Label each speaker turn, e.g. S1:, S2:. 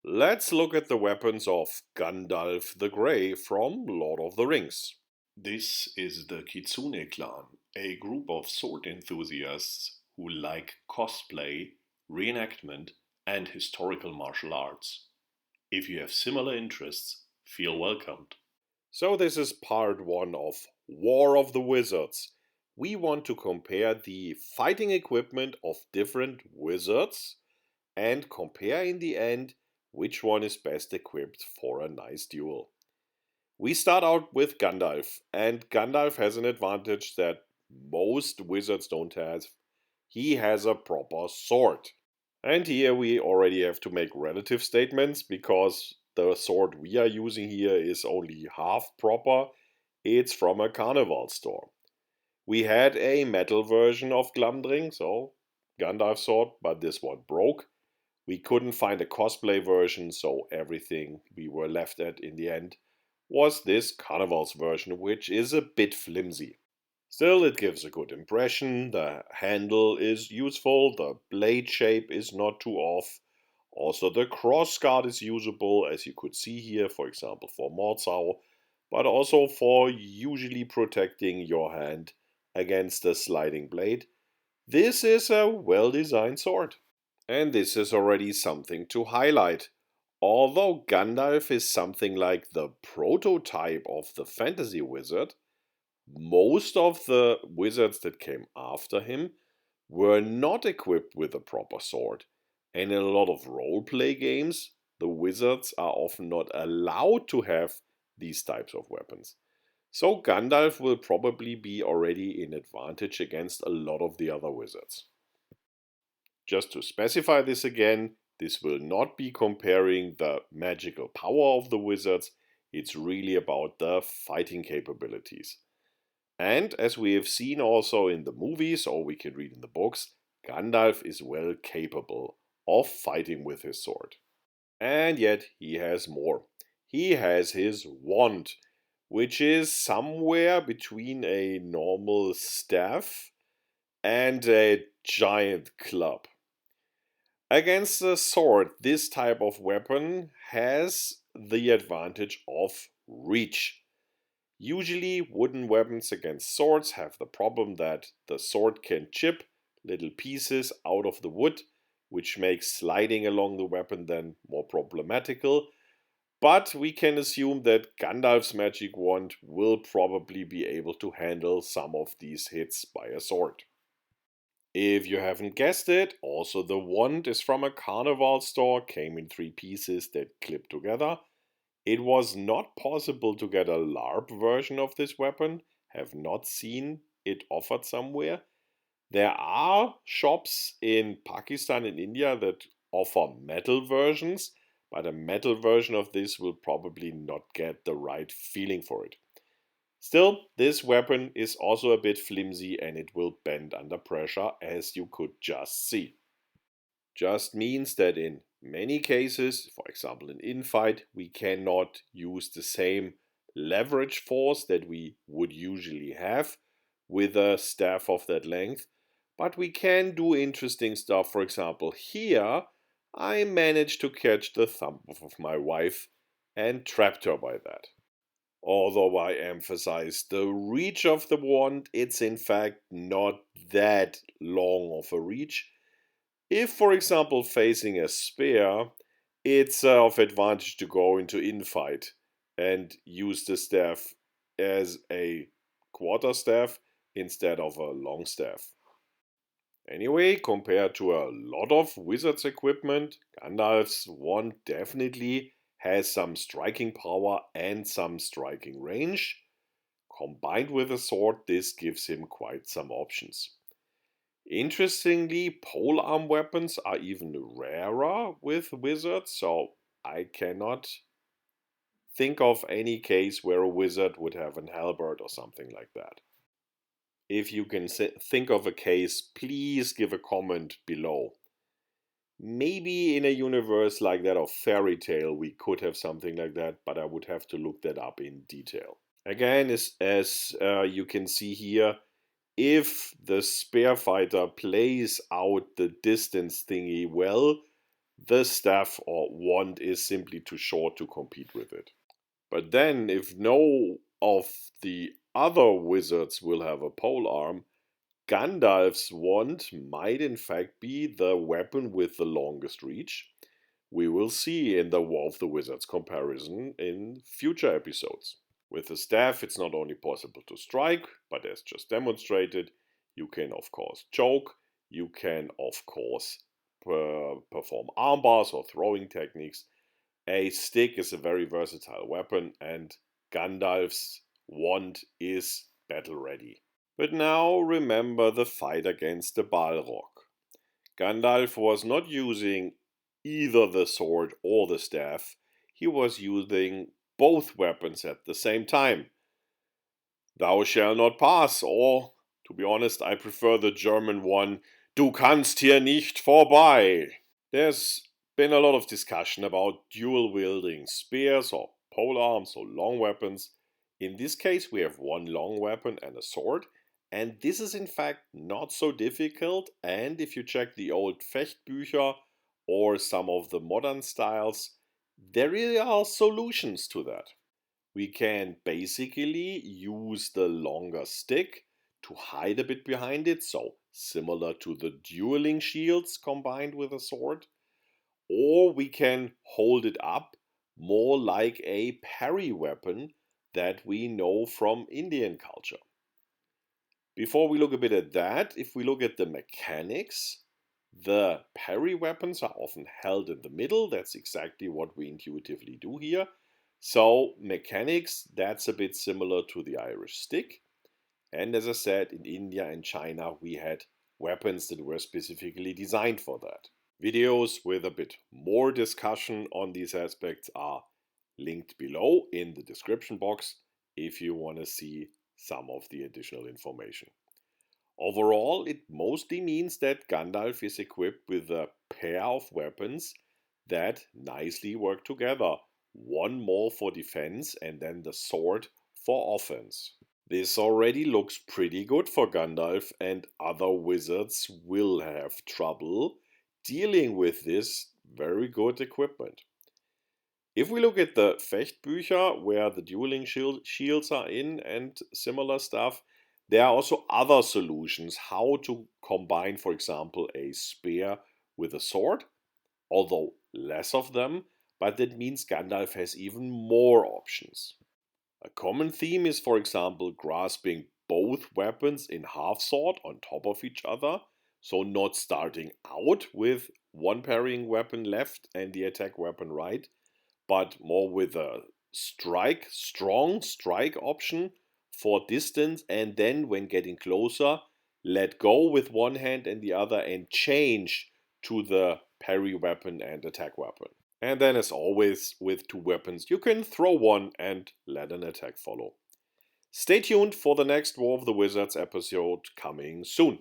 S1: Let's look at the weapons of Gandalf the Grey from Lord of the Rings.
S2: This is the Kitsune clan, a group of sword enthusiasts who like cosplay, reenactment, and historical martial arts. If you have similar interests, feel welcomed.
S1: So this is part 1 of War of the Wizards. We want to compare the fighting equipment of different wizards and compare in the end which one is best equipped for a nice duel. We start out with Gandalf, and Gandalf has an advantage that most wizards don't have. He has a proper sword. And here we already have to make relative statements because the sword we are using here is only half proper. It's from a carnival store. We had a metal version of Glamdring, so Gandalf's sword, but this one broke. We couldn't find a cosplay version, so everything we were left at in the end was this Carnival's version, which is a bit flimsy. Still, it gives a good impression, the handle is useful, the blade shape is not too off, also the crossguard is usable, as you could see here, for example for Mordsau, but also for usually protecting your hand against a sliding blade. This is a well-designed sword. And this is already something to highlight. Although Gandalf is something like the prototype of the fantasy wizard, most of the wizards that came after him were not equipped with a proper sword. And in a lot of roleplay games, the wizards are often not allowed to have these types of weapons. So Gandalf will probably be already in advantage against a lot of the other wizards. Just to specify this again, this will not be comparing the magical power of the wizards, it's really about the fighting capabilities. And as we have seen also in the movies, or we can read in the books, Gandalf is well capable of fighting with his sword. And yet he has more. He has his wand, which is somewhere between a normal staff and a giant club. Against the sword, this type of weapon has the advantage of reach. Usually, wooden weapons against swords have the problem that the sword can chip little pieces out of the wood, which makes sliding along the weapon then more problematical. But we can assume that Gandalf's magic wand will probably be able to handle some of these hits by a sword. If you haven't guessed it, also the wand is from a carnival store, came in 3 pieces that clip together. It was not possible to get a LARP version of this weapon, have not seen it offered somewhere. There are shops in Pakistan and India that offer metal versions, but a metal version of this will probably not get the right feeling for it. Still, this weapon is also a bit flimsy and it will bend under pressure, as you could just see. Just means that in many cases, for example in infight, we cannot use the same leverage force that we would usually have with a staff of that length, but we can do interesting stuff. For example, here I managed to catch the thumb of my wife and trapped her by that. Although I emphasize the reach of the wand, it's in fact not that long of a reach. If, for example, facing a spear, it's of advantage to go into infight and use the staff as a quarterstaff instead of a long staff. Anyway, compared to a lot of wizards equipment, Gandalf's wand definitely has some striking power and some striking range. Combined with a sword, this gives him quite some options. Interestingly, polearm weapons are even rarer with wizards, so I cannot think of any case where a wizard would have an halberd or something like that. If you can think of a case, please give a comment below. Maybe in a universe like that of fairy tale we could have something like that, but I would have to look that up in detail. Again, as you can see here, if the spear fighter plays out the distance thingy well, the staff or wand is simply too short to compete with it. But then, if no of the other wizards will have a pole arm, Gandalf's wand might in fact be the weapon with the longest reach. We will see in the War of the Wizards comparison in future episodes. With the staff, it's not only possible to strike, but as just demonstrated, you can of course choke, you can of course perform armbars or throwing techniques. A stick is a very versatile weapon, and Gandalf's wand is battle ready. But now remember the fight against the Balrog. Gandalf was not using either the sword or the staff, he was using both weapons at the same time. Thou shall not pass, or, to be honest, I prefer the German one, Du kannst hier nicht vorbei. There's been a lot of discussion about dual wielding spears or pole arms or long weapons. In this case, we have one long weapon and a sword, and this is in fact not so difficult. And if you check the old Fechtbücher or some of the modern styles, there really are solutions to that. We can basically use the longer stick to hide a bit behind it, so similar to the dueling shields combined with a sword. Or we can hold it up more like a parry weapon that we know from Indian culture. Before we look a bit at that, if we look at the mechanics, the parry weapons are often held in the middle. That's exactly what we intuitively do here. So mechanics, that's a bit similar to the Irish stick. And as I said, in India and China, we had weapons that were specifically designed for that. Videos with a bit more discussion on these aspects are linked below in the description box if you want to see some of the additional information. Overall, it mostly means that Gandalf is equipped with a pair of weapons that nicely work together. One more for defense and then the sword for offense. This already looks pretty good for Gandalf, and other wizards will have trouble dealing with this very good equipment. If we look at the Fechtbücher, where the dueling shields are in and similar stuff, there are also other solutions how to combine, for example, a spear with a sword, although less of them, but that means Gandalf has even more options. A common theme is, for example, grasping both weapons in half sword on top of each other, so not starting out with one parrying weapon left and the attack weapon right, but more with a strong strike option for distance, and then when getting closer, let go with one hand and the other and change to the parry weapon and attack weapon. And then, as always, with two weapons, you can throw one and let an attack follow. Stay tuned for the next War of the Wizards episode coming soon.